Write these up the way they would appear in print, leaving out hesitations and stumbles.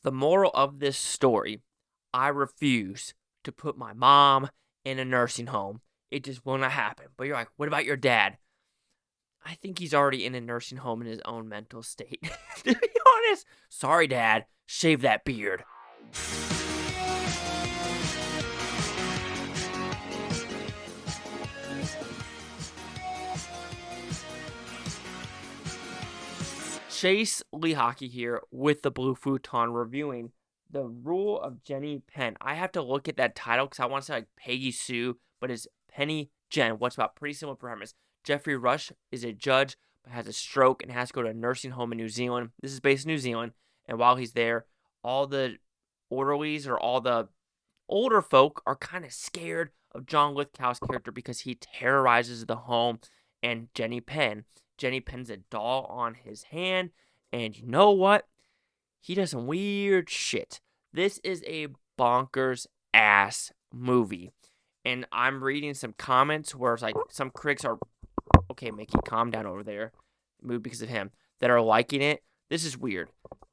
The moral of this story, I refuse to put my mom in a nursing home. It just will not happen. But you're like, what about your dad? I think he's already in a nursing home in his own mental state. To be honest. Sorry, Dad. Shave that beard. Chase Lee Hockey here with the Blue Futon reviewing The Rule of Jenny Penn. I have to look at that title because I want to say like Peggy Sue, but it's Penny Jen. What's about pretty similar premise. Geoffrey Rush is a judge but has a stroke and has to go to a nursing home in New Zealand. This is based in New Zealand, and while he's there, all the orderlies or all the older folk are kind of scared of John Lithgow's character because he terrorizes the home and Jenny Penn. Jenny Penn's a doll on his hand, and you know what? He does some weird shit. This is a bonkers ass movie. And I'm reading some comments where it's like some critics are, okay, Mickey, calm down over there. Moved because of him, that are liking it. This is weird.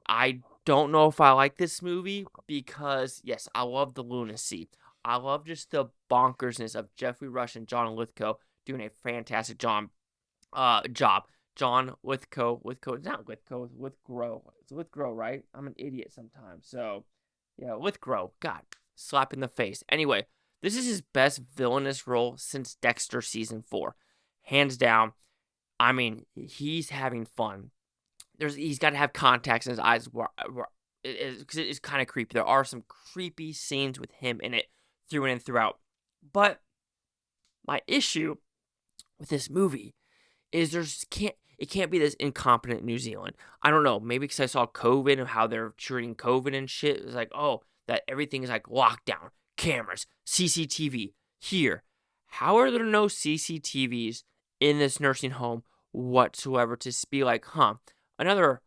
I don't know if I like this movie because, yes, I love the lunacy. I love just the bonkersness of Geoffrey Rush and John Lithgow doing a fantastic job. John Lithgow, it's not Lithgow, it's Lithgow. It's Lithgow, right? I'm an idiot sometimes. So, yeah, Lithgow. God, slap in the face. Anyway, this is his best villainous role since Dexter season 4. Hands down. I mean, he's having fun. He's got to have contacts in his eyes because it's kind of creepy. There are some creepy scenes with him in it through and throughout. But my issue with this movie is it can't be this incompetent New Zealand. I don't know, maybe because I saw COVID and how they're treating COVID and shit. It's like, oh, that everything is like lockdown, cameras, CCTV here. How are there no CCTVs in this nursing home whatsoever to be like, another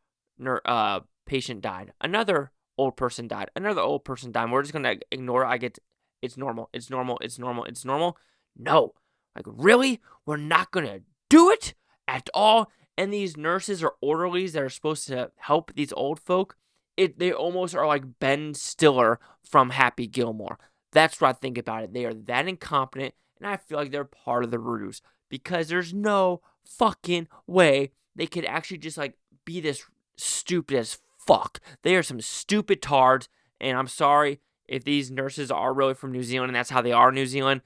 patient died, another old person died, another old person died. We're just gonna ignore it. It's normal. It's normal. It's normal. It's normal. No, like really, we're not gonna do it at all. And these nurses or orderlies that are supposed to help these old folk, they almost are like Ben Stiller from Happy Gilmore. That's what I think about it. They are that incompetent, and I feel like they're part of the ruse because there's no fucking way they could actually just like be this stupid as fuck. They are some stupid tards, and I'm sorry if these nurses are really from New Zealand and that's how they are in New Zealand.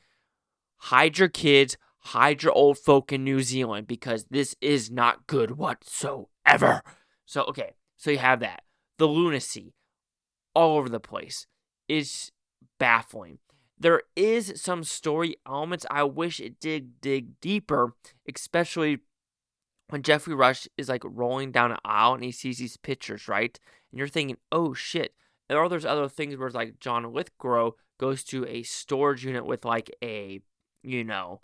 Hide your kids, hide your old folk in New Zealand because this is not good whatsoever. So, okay, so you have that. The lunacy all over the place is baffling. There is some story elements. I wish it did dig deeper, especially when Geoffrey Rush is like rolling down an aisle and he sees these pictures, right? And you're thinking, oh shit. Or there's other things where it's like John Lithgow goes to a storage unit with like a mural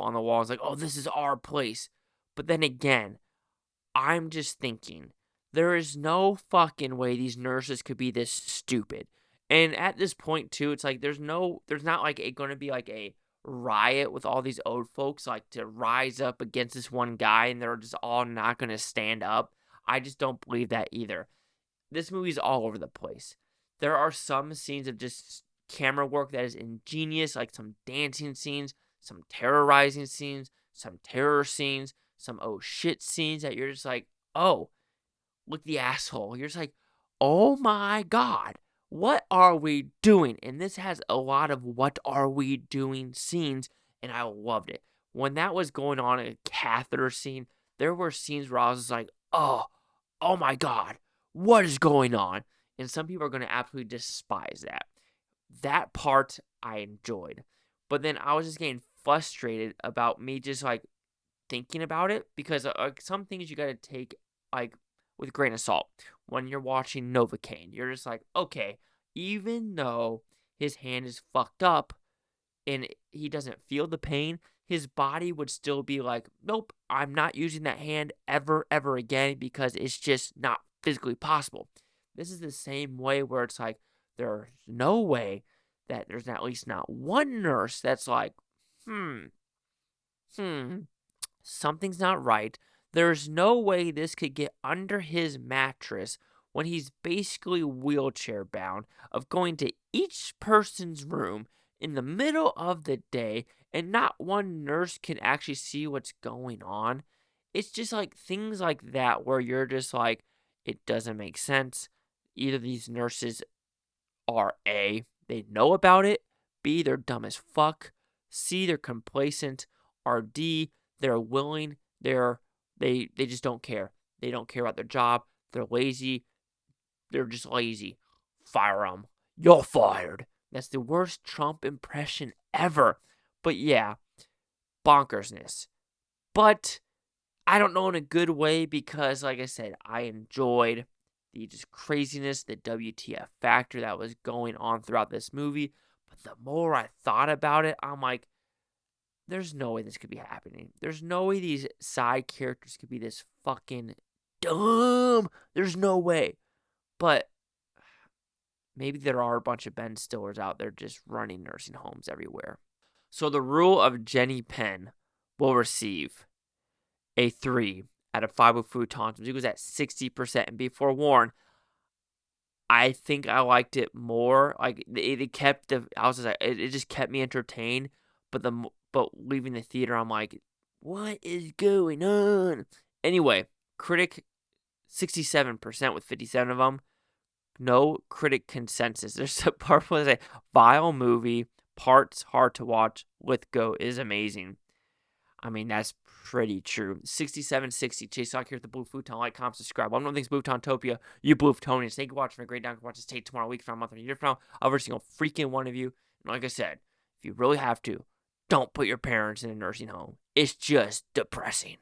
on the wall. It's like, oh, this is our place. But then again, I'm just thinking, there is no fucking way these nurses could be this stupid. And at this point, too, it's like there's not like going to be like a riot with all these old folks like to rise up against this one guy and they're just all not going to stand up. I just don't believe that either. This movie's all over the place. There are some scenes of just camera work that is ingenious, like some dancing scenes, some terrorizing scenes, some terror scenes, some oh shit scenes that you're just like, oh, look the asshole. You're just like, oh my god, what are we doing? And this has a lot of what are we doing scenes, and I loved it. When that was going on, a catheter scene, there were scenes where I was just like, oh my god, what is going on? And some people are going to absolutely despise that. That part I enjoyed. But then I was just getting frustrated about me just like thinking about it because some things you got to take like with a grain of salt. When you're watching Novocaine, you're just like, okay, even though his hand is fucked up and he doesn't feel the pain, his body would still be like, nope, I'm not using that hand ever again because it's just not physically possible. This is the same way where it's like, there's no way that there's at least not one nurse that's like, something's not right. There's no way this could get under his mattress when he's basically wheelchair bound, of going to each person's room in the middle of the day and not one nurse can actually see what's going on. It's just like things like that where you're just like, it doesn't make sense. Either these nurses are A, they know about it, B, they're dumb as fuck, C, they're complacent, or D, they're willing, they just don't care. They don't care about their job. They're lazy. They're just lazy. Fire them. You're fired. That's the worst Trump impression ever. But yeah, bonkersness. But I don't know in a good way because, like I said, I enjoyed the just craziness, the WTF factor that was going on throughout this movie. But the more I thought about it, I'm like, there's no way this could be happening. There's no way these side characters could be this fucking dumb. There's no way. But maybe there are a bunch of Ben Stillers out there just running nursing homes everywhere. So the rule of Jenny Penn will receive a 3 out of 5 with futons. It was at 60%. And be forewarned, I think I liked it more. Like it kept the, I was just like, it just kept me entertained. But leaving the theater, I'm like, what is going on? Anyway, critic 67% with 57 of them. No critic consensus. There's a part where they say, vile movie, parts hard to watch. Lithgow is amazing. I mean, that's pretty true. 67-60. Chase Sock here at the Blue Futon. Like, comment, subscribe. One of things Bluetopia. You Blue Futonians. Thank you for watching. A great day. Watch this tape tomorrow, week from a month, or a year from now. Every single freaking one of you. And like I said, if you really have to, don't put your parents in a nursing home. It's just depressing.